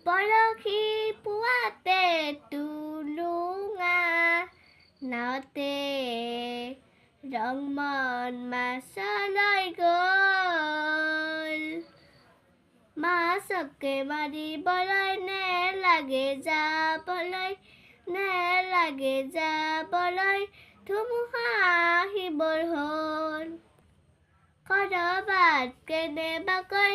পৰহি পুৱাতে টুলুঙা নাওতে ৰংমন মাছলৈ গ'ল। মাছকে মাৰিবলৈ নেলাগে যাবলৈ ধুমুহা আহিবৰ হ'ল। কৰবাত কেনেবাকৈ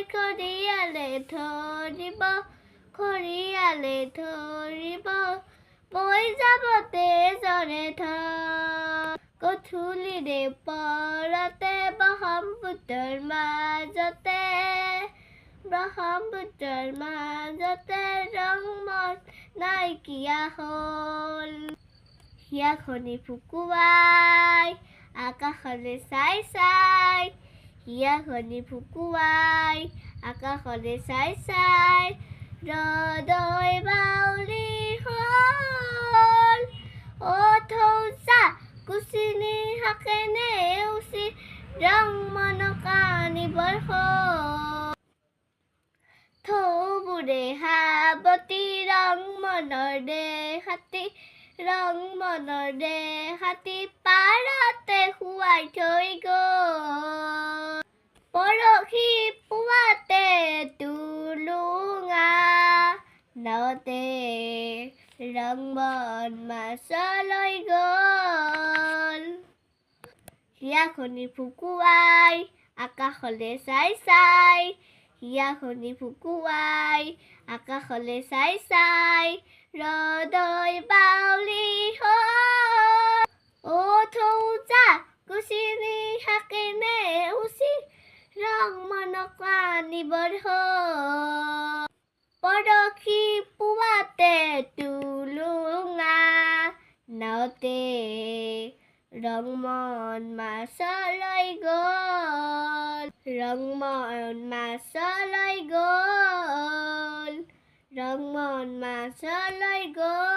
খৰিয়ালে ধৰিব বৈ যাব তেজৰে ঢল। গধূলিৰে পৰতে ব্ৰহ্মপুত্ৰৰ মাজতে ৰংমন নাইকিয়া হ'ল। হিয়াখনি ফুকুৱাই আকাশলে চাই ৰদৈ বাউলি হ'ল। থৌচা কুচিনি শাকে নেওচি ৰংমনক আনিবৰ হ'ল। থৌবোৰে সাৱটি ৰংমনৰ দেহাতি পাৰতে শুৱাই থৈ গ'ল। পৰহি পুৱাতে টুলুঙা নাওতে ৰংমন মাছলৈ গ'ল। হিয়াখনি ফুকুৱাই আকাশলে চাই ৰদৈ বাউলি হ'ল। থৌচা কুচিনি শাকে নেওচি ৰংমনক আনিবৰ হ'ল। পৰহি পুৱাতে টুলুঙা নাওতে ৰংমন মাছলৈ গ'ল।